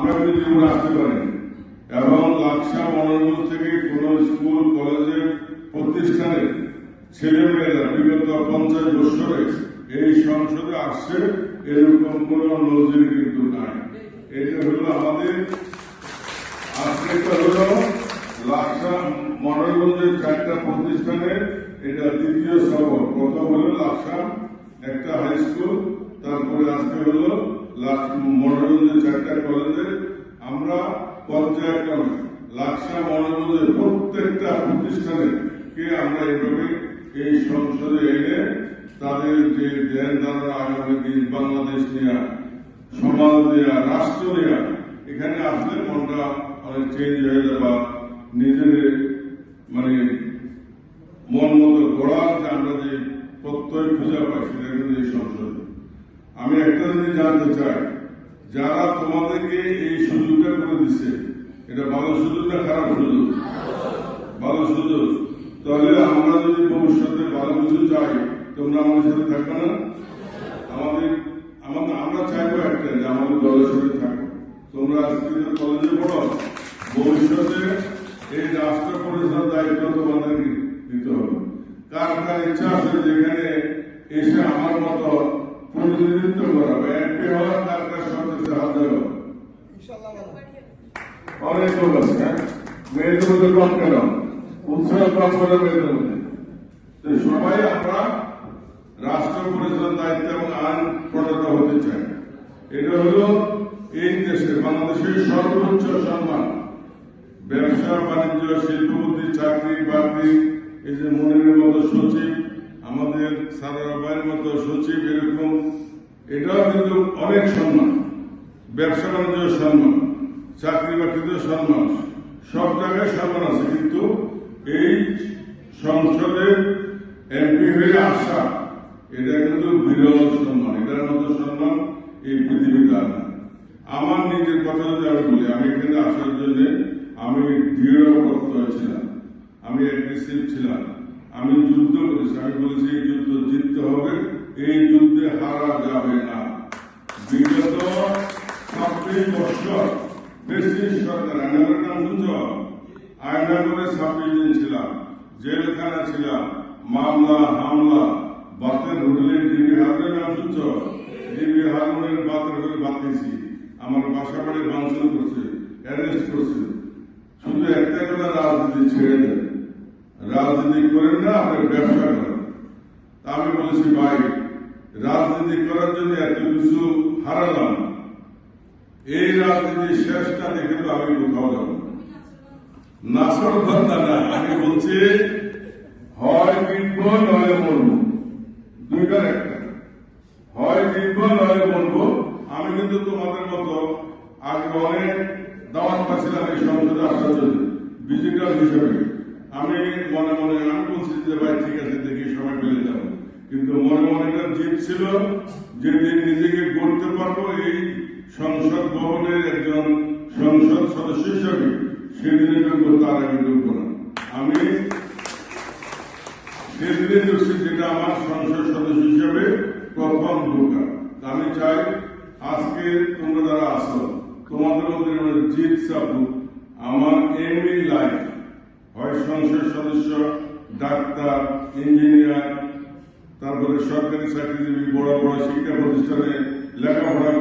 আমরা কিন্তু জীবনে আসতে পারি এবং লাকসাম মনোরঞ্জন থেকে কোন স্কুল কলেজের প্রতিষ্ঠানের ছেলেমেয়েরা বিগত 50 বছরে এই সংসদে আসছে এরকম কোন নজির কিন্তু নাই। এটা হলো আমাদের আজকে হলো লাকসাম মনোরঞ্জনের 4টা প্রতিষ্ঠানের এটা দ্বিতীয় সফর। প্রথম হলো লাকসাম একটা হাই স্কুল, তারপরে আজকে হলো মনোরঞ্জনের 4টা কলেজে। আমরা পর্যায়ক্রমে লাকসাম মনোরঞ্জনের প্রত্যেকটা প্রতিষ্ঠানের কে আমরা এইভাবে এই সংসদে এনে তাদের যে ধ্যান ধারণা আগামী দিন বাংলাদেশ নিয়ে সমাজ নিয়ে রাষ্ট্র নিয়ে এখানে আসলে মনটা অনেক চেঞ্জ হয়ে যায় বা নিজের মানে মন মতো গড়ার যে আমরা যে প্রত্যয় খুঁজে পাই সেটা কিন্তু এই সংসদে। আমি একটা জিনিস জানতে চাই, যারা তোমাদেরকে এই সুযোগটা করে দিচ্ছে এটা ভালো সুযোগ না খারাপ সুযোগ? ভালো সুযোগ। তাহলে আমরা যদি ভবিষ্যতে ভালো কিছু চাই তোমরা আমাদের সাথে থাকবে না? আমরা চাইবো একটা যে আমাদের দলের সাথে থাকো। তোমরা আজকে কলেজে পড়ো, ভবিষ্যতে এই রাষ্ট্র পরিচালনার দায়িত্ব তোমাদের নিতে হবে। কার কার ইচ্ছা আছে যেখানে এসে আমার মতো প্রতিনিধিত্ব করা বা এমপি হওয়ার কার কার সবচেয়ে হাত দেওয়া? অনেক লোক আছে। হ্যাঁ, মেয়েদের মধ্যে কম কেন? উৎসাহ কম করে মেয়েদের মধ্যে। সবাই আমরা রাষ্ট্র পরিচালনার দায়িত্ব এবং আইন প্রণেতা হতে চাই। এটা হলো এই দেশে বাংলাদেশের সর্বোচ্চ সম্মান। ব্যবসা বাণিজ্য শিল্পপতি চাকরি বাকরি, এই যে মনিরের মতো সচিব, আমাদের সারাবাইয়ের মতো সচিব, এরকম এটাও কিন্তু অনেক সম্মান। ব্যবসা বাণিজ্য সম্মান, চাকরি বাকরিতে সম্মান, সব জায়গায় সম্মান আছে। কিন্তু এই সংসদে এমপি হয়ে আসা এটা কিন্তু বিরল সম্মান। এটার মতো সম্মান এই পৃথিবীতে আর না। আমার নিজের কথা যদি আমি বলি, আমি এখানে আসার জন্য আমি দৃঢ় প্রত্যয় ছিলাম, আমি অ্যাগ্রেসিভ ছিলাম, আমি যুদ্ধ করেছি। আমি বলেছি এই যুদ্ধ জিততে হবে, এই যুদ্ধে হারা যাবে না। বিগত 26 বছর বেশি সরকার আয়নাগরের নাম শুনছ? আয়নাগরে 26 দিন ছিলাম, জেলখানা ছিলাম, মামলা হামলা, বাতের হোটেলের ডিবি হারুনের নাম শুনছ? ডিবি হারুনের বাতের হোটেল বাতিয়েছি, আমার বাসা বাড়ি ভাঙচুর করছে, অ্যারেস্ট করছে। শুধু একটা কথা, রাজনীতি ছেড়ে দেন, রাজনীতি করেন না, আপনি ব্যবসা করেন। আমি বলেছি ভাই, রাজনীতি করার জন্য এত কিছু হারালাম, এই রাজনীতি শেষটা দেখে তো আমি কোথাও যাব না। নাসর ধান্দা না, আমি বলছি হয় জিতবো নয় মরবো, দুইটার একটা। হয় জিতবো নয় মরবো। আমি কিন্তু তোমাদের মতো আগে অনেক দাওয়াত পাচ্ছিলাম এই সংসদে আসার জন্য ভিজিটর হিসেবে। আমি মনে মনে আমি বলছি যে ভাই ঠিক আছে, দেখি সময় পেলে যাবো। কিন্তু মনে মনে একটা জিত ছিল, যেদিন নিজেকে গড়তে পারবো এই সংসদ ভবনের একজন সংসদ সদস্য হিসাবে, সেদিনে যোগ্য, তার আগে যোগ্য না। আমি সেদিনে ঢুকছি যেটা আমার সংসদ সদস্য হিসাবে প্রথম ঢোকা। আমি চাই আজকে তোমরা যারা আসো, তোমাদের মধ্যে জিত সাবু আমার এমনি লাইফ, হয় সংসদ সদস্য, ডাক্তার, ইঞ্জিনিয়ার, তারপরে সরকারি চাকরিজীবী, বড় বড় শিক্ষা প্রতিষ্ঠানে লেখাপড়া